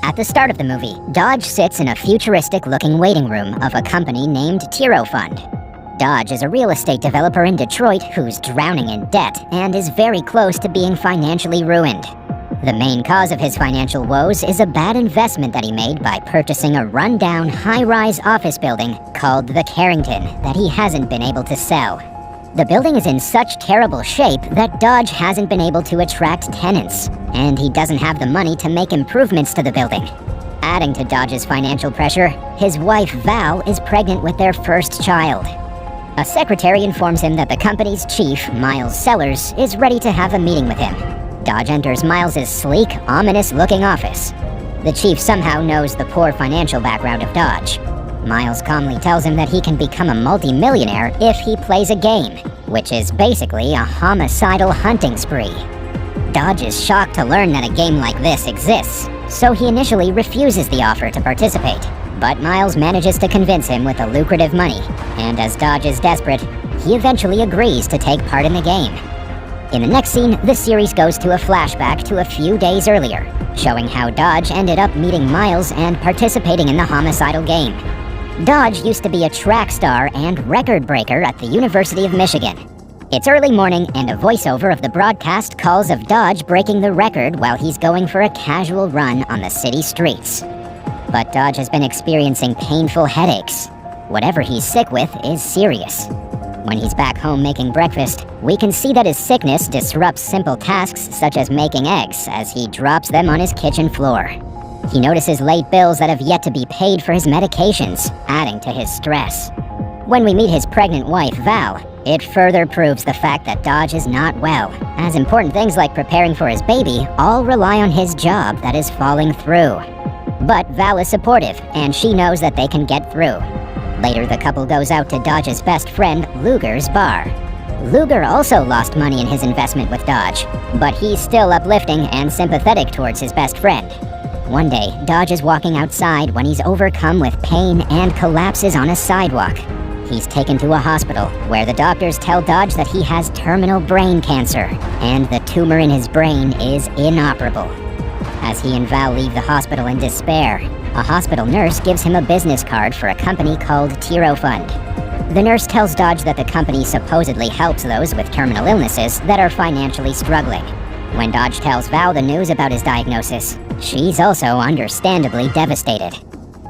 At the start of the movie, Dodge sits in a futuristic-looking waiting room of a company named Tiro Fund. Dodge is a real estate developer in Detroit who's drowning in debt and is very close to being financially ruined. The main cause of his financial woes is a bad investment that he made by purchasing a rundown, high-rise office building called the Carrington that he hasn't been able to sell. The building is in such terrible shape that Dodge hasn't been able to attract tenants, and he doesn't have the money to make improvements to the building. Adding to Dodge's financial pressure, his wife Val is pregnant with their first child. A secretary informs him that the company's chief, Miles Sellers, is ready to have a meeting with him. Dodge enters Miles's sleek, ominous-looking office. The chief somehow knows the poor financial background of Dodge. Miles calmly tells him that he can become a multi-millionaire if he plays a game, which is basically a homicidal hunting spree. Dodge is shocked to learn that a game like this exists, so he initially refuses the offer to participate. But Miles manages to convince him with the lucrative money, and as Dodge is desperate, he eventually agrees to take part in the game. In the next scene, the series goes to a flashback to a few days earlier, showing how Dodge ended up meeting Miles and participating in the homicidal game. Dodge used to be a track star and record breaker at the University of Michigan. It's early morning, and a voiceover of the broadcast calls of Dodge breaking the record while he's going for a casual run on the city streets. But Dodge has been experiencing painful headaches. Whatever he's sick with is serious. When he's back home making breakfast, we can see that his sickness disrupts simple tasks such as making eggs as he drops them on his kitchen floor. He notices late bills that have yet to be paid for his medications, adding to his stress. When we meet his pregnant wife, Val, it further proves the fact that Dodge is not well, as important things like preparing for his baby all rely on his job that is falling through. But Val is supportive, and she knows that they can get through. Later, the couple goes out to Dodge's best friend, Luger's bar. Luger also lost money in his investment with Dodge, but he's still uplifting and sympathetic towards his best friend. One day, Dodge is walking outside when he's overcome with pain and collapses on a sidewalk. He's taken to a hospital, where the doctors tell Dodge that he has terminal brain cancer, and the tumor in his brain is inoperable. As he and Val leave the hospital in despair, a hospital nurse gives him a business card for a company called Tiro Fund. The nurse tells Dodge that the company supposedly helps those with terminal illnesses that are financially struggling. When Dodge tells Val the news about his diagnosis, she's also understandably devastated.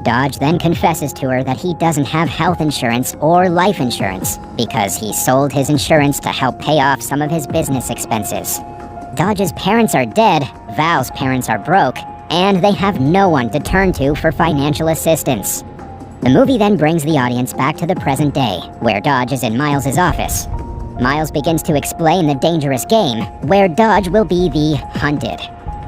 Dodge then confesses to her that he doesn't have health insurance or life insurance because he sold his insurance to help pay off some of his business expenses. Dodge's parents are dead, Val's parents are broke, and they have no one to turn to for financial assistance. The movie then brings the audience back to the present day, where Dodge is in Miles's office. Miles begins to explain the dangerous game, where Dodge will be the hunted.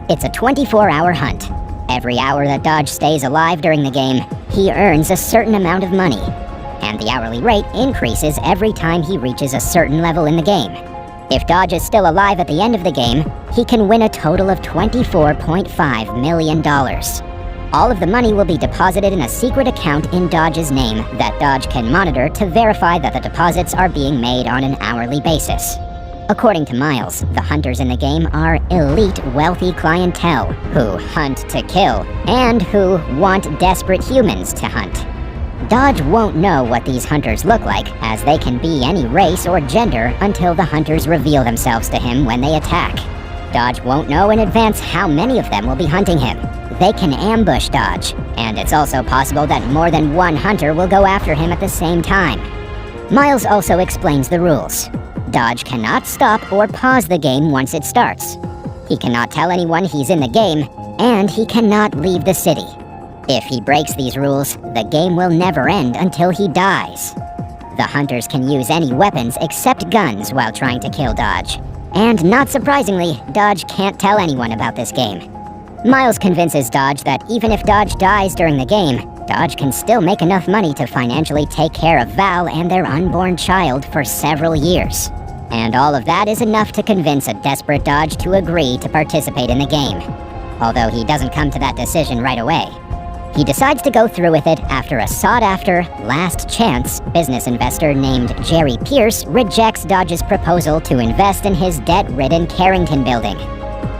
It's a 24-hour hunt. Every hour that Dodge stays alive during the game, he earns a certain amount of money, and the hourly rate increases every time he reaches a certain level in the game. If Dodge is still alive at the end of the game, he can win a total of $24.5 million. All of the money will be deposited in a secret account in Dodge's name that Dodge can monitor to verify that the deposits are being made on an hourly basis. According to Miles, the hunters in the game are elite wealthy clientele who hunt to kill and who want desperate humans to hunt. Dodge won't know what these hunters look like, as they can be any race or gender until the hunters reveal themselves to him when they attack. Dodge won't know in advance how many of them will be hunting him. They can ambush Dodge, and it's also possible that more than one hunter will go after him at the same time. Miles also explains the rules. Dodge cannot stop or pause the game once it starts. He cannot tell anyone he's in the game, and he cannot leave the city. If he breaks these rules, the game will never end until he dies. The hunters can use any weapons except guns while trying to kill Dodge. And not surprisingly, Dodge can't tell anyone about this game. Miles convinces Dodge that even if Dodge dies during the game, Dodge can still make enough money to financially take care of Val and their unborn child for several years. And all of that is enough to convince a desperate Dodge to agree to participate in the game. Although he doesn't come to that decision right away. He decides to go through with it after a sought-after, last-chance business investor named Jerry Pierce rejects Dodge's proposal to invest in his debt-ridden Carrington building.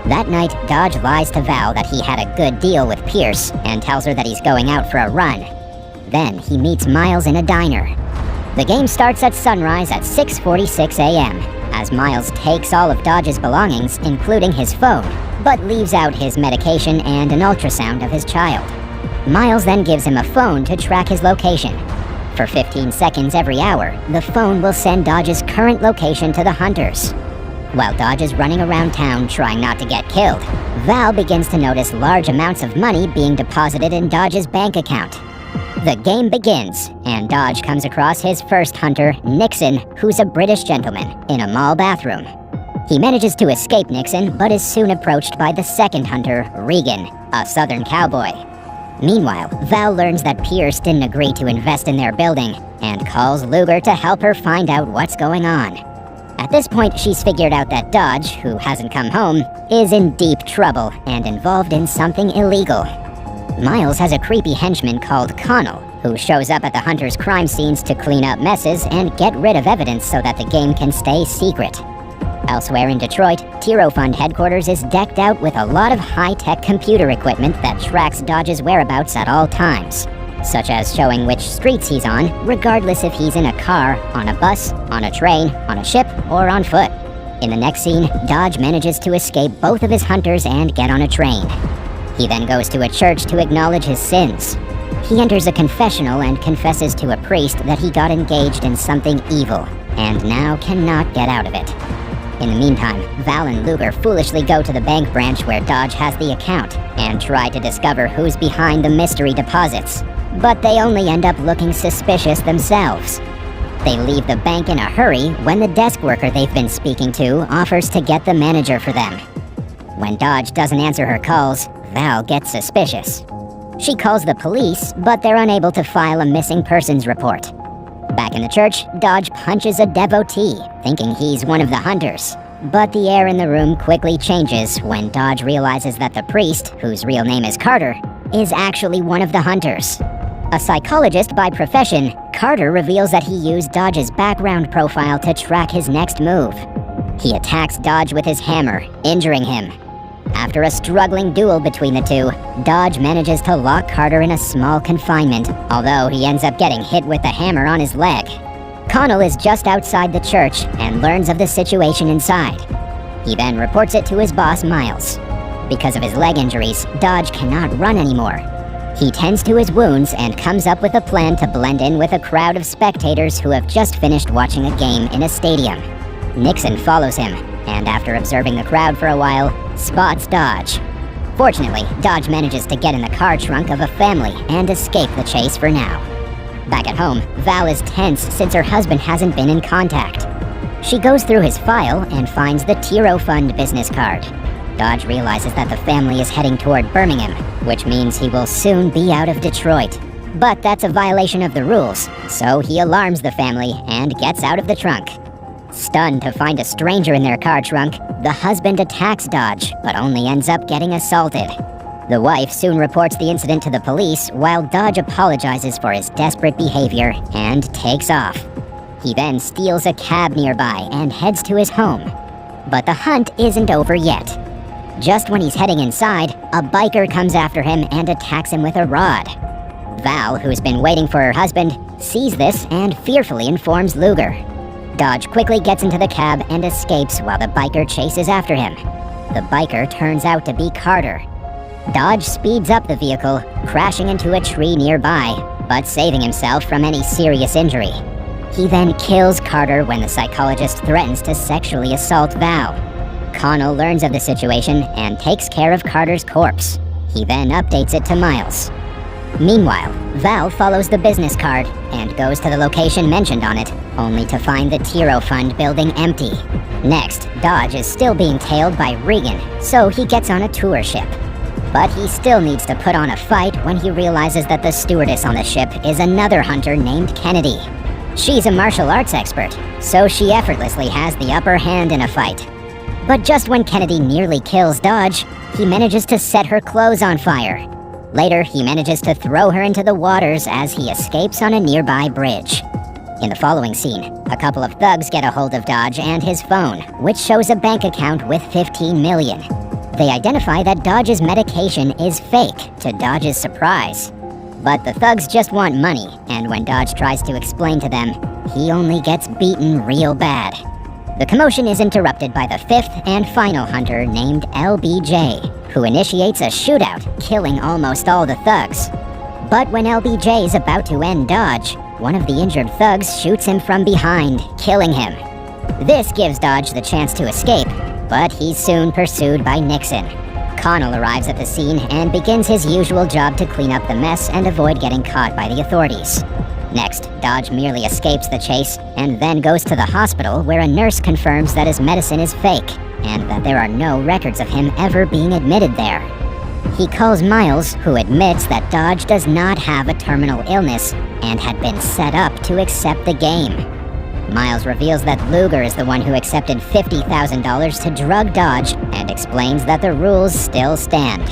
That night, Dodge lies to Val that he had a good deal with Pierce and tells her that he's going out for a run. Then he meets Miles in a diner. The game starts at sunrise at 6:46 a.m., as Miles takes all of Dodge's belongings, including his phone, but leaves out his medication and an ultrasound of his child. Miles then gives him a phone to track his location. For 15 seconds every hour, the phone will send Dodge's current location to the hunters. While Dodge is running around town trying not to get killed, Val begins to notice large amounts of money being deposited in Dodge's bank account. The game begins, and Dodge comes across his first hunter, Nixon, who's a British gentleman, in a mall bathroom. He manages to escape Nixon, but is soon approached by the second hunter, Regan, a southern cowboy. Meanwhile, Val learns that Pierce didn't agree to invest in their building, and calls Luger to help her find out what's going on. At this point, she's figured out that Dodge, who hasn't come home, is in deep trouble and involved in something illegal. Miles has a creepy henchman called Connell, who shows up at the hunters' crime scenes to clean up messes and get rid of evidence so that the game can stay secret. Elsewhere in Detroit, Tiro Fund headquarters is decked out with a lot of high-tech computer equipment that tracks Dodge's whereabouts at all times, such as showing which streets he's on, regardless if he's in a car, on a bus, on a train, on a ship, or on foot. In the next scene, Dodge manages to escape both of his hunters and get on a train. He then goes to a church to acknowledge his sins. He enters a confessional and confesses to a priest that he got engaged in something evil, and now cannot get out of it. In the meantime, Val and Luger foolishly go to the bank branch where Dodge has the account, and try to discover who's behind the mystery deposits. But they only end up looking suspicious themselves. They leave the bank in a hurry when the desk worker they've been speaking to offers to get the manager for them. When Dodge doesn't answer her calls, Val gets suspicious. She calls the police, but they're unable to file a missing persons report. Back in the church, Dodge punches a devotee, thinking he's one of the hunters. But the air in the room quickly changes when Dodge realizes that the priest, whose real name is Carter, is actually one of the hunters. A psychologist by profession, Carter reveals that he used Dodge's background profile to track his next move. He attacks Dodge with his hammer, injuring him. After a struggling duel between the two, Dodge manages to lock Carter in a small confinement, although he ends up getting hit with the hammer on his leg. Connell is just outside the church and learns of the situation inside. He then reports it to his boss, Miles. Because of his leg injuries, Dodge cannot run anymore. He tends to his wounds and comes up with a plan to blend in with a crowd of spectators who have just finished watching a game in a stadium. Nixon follows him, and after observing the crowd for a while, spots Dodge. Fortunately, Dodge manages to get in the car trunk of a family and escape the chase for now. Back at home, Val is tense since her husband hasn't been in contact. She goes through his file and finds the Tiro Fund business card. Dodge realizes that the family is heading toward Birmingham, which means he will soon be out of Detroit. But that's a violation of the rules, so he alarms the family and gets out of the trunk. Stunned to find a stranger in their car trunk, the husband attacks Dodge, but only ends up getting assaulted. The wife soon reports the incident to the police, while Dodge apologizes for his desperate behavior and takes off. He then steals a cab nearby and heads to his home. But the hunt isn't over yet. Just when he's heading inside, a biker comes after him and attacks him with a rod. Val, who's been waiting for her husband, sees this and fearfully informs Luger. Dodge quickly gets into the cab and escapes while the biker chases after him. The biker turns out to be Carter. Dodge speeds up the vehicle, crashing into a tree nearby, but saving himself from any serious injury. He then kills Carter when the psychologist threatens to sexually assault Val. Connell learns of the situation and takes care of Carter's corpse. He then updates it to Miles. Meanwhile, Val follows the business card and goes to the location mentioned on it, only to find the Tiro Fund building empty. Next, Dodge is still being tailed by Regan, so he gets on a tour ship. But he still needs to put on a fight when he realizes that the stewardess on the ship is another hunter named Kennedy. She's a martial arts expert, so she effortlessly has the upper hand in a fight. But just when Kennedy nearly kills Dodge, he manages to set her clothes on fire. Later, he manages to throw her into the waters as he escapes on a nearby bridge. In the following scene, a couple of thugs get a hold of Dodge and his phone, which shows a bank account with $15 million. They identify that Dodge's medication is fake, to Dodge's surprise. But the thugs just want money, and when Dodge tries to explain to them, he only gets beaten real bad. The commotion is interrupted by the fifth and final hunter named LBJ, who initiates a shootout, killing almost all the thugs. But when LBJ is about to end Dodge, one of the injured thugs shoots him from behind, killing him. This gives Dodge the chance to escape, but he's soon pursued by Nixon. Connell arrives at the scene and begins his usual job to clean up the mess and avoid getting caught by the authorities. Next, Dodge merely escapes the chase and then goes to the hospital where a nurse confirms that his medicine is fake and that there are no records of him ever being admitted there. He calls Miles, who admits that Dodge does not have a terminal illness and had been set up to accept the game. Miles reveals that Luger is the one who accepted $50,000 to drug Dodge and explains that the rules still stand.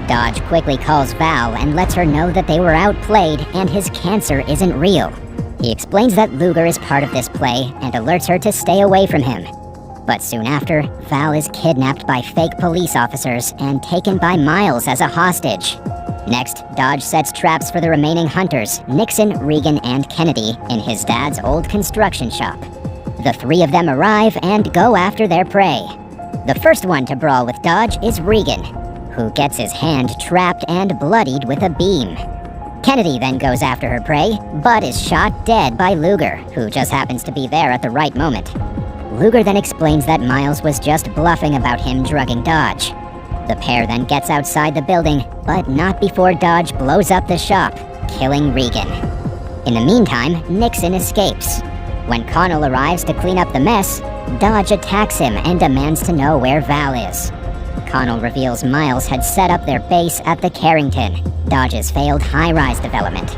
Dodge quickly calls Val and lets her know that they were outplayed and his cancer isn't real. He explains that Luger is part of this play and alerts her to stay away from him. But soon after, Val is kidnapped by fake police officers and taken by Miles as a hostage. Next, Dodge sets traps for the remaining hunters, Nixon, Regan, and Kennedy, in his dad's old construction shop. The three of them arrive and go after their prey. The first one to brawl with Dodge is Regan, who gets his hand trapped and bloodied with a beam. Kennedy then goes after her prey, but is shot dead by Luger, who just happens to be there at the right moment. Luger then explains that Miles was just bluffing about him drugging Dodge. The pair then gets outside the building, but not before Dodge blows up the shop, killing Regan. In the meantime, Nixon escapes. When Connell arrives to clean up the mess, Dodge attacks him and demands to know where Val is. Connell reveals Miles had set up their base at the Carrington, Dodge's failed high-rise development.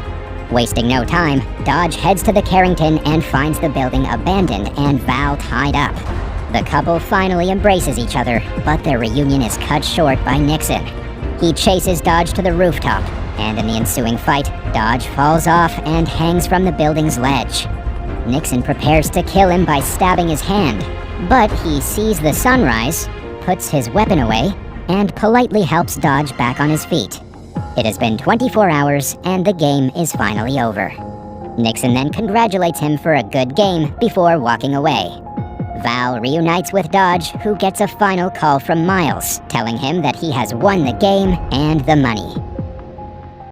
Wasting no time, Dodge heads to the Carrington and finds the building abandoned and Val tied up. The couple finally embraces each other, but their reunion is cut short by Nixon. He chases Dodge to the rooftop, and in the ensuing fight, Dodge falls off and hangs from the building's ledge. Nixon prepares to kill him by stabbing his hand, but he sees the sunrise, puts his weapon away, and politely helps Dodge back on his feet. It has been 24 hours, and the game is finally over. Nixon then congratulates him for a good game before walking away. Val reunites with Dodge, who gets a final call from Miles, telling him that he has won the game and the money.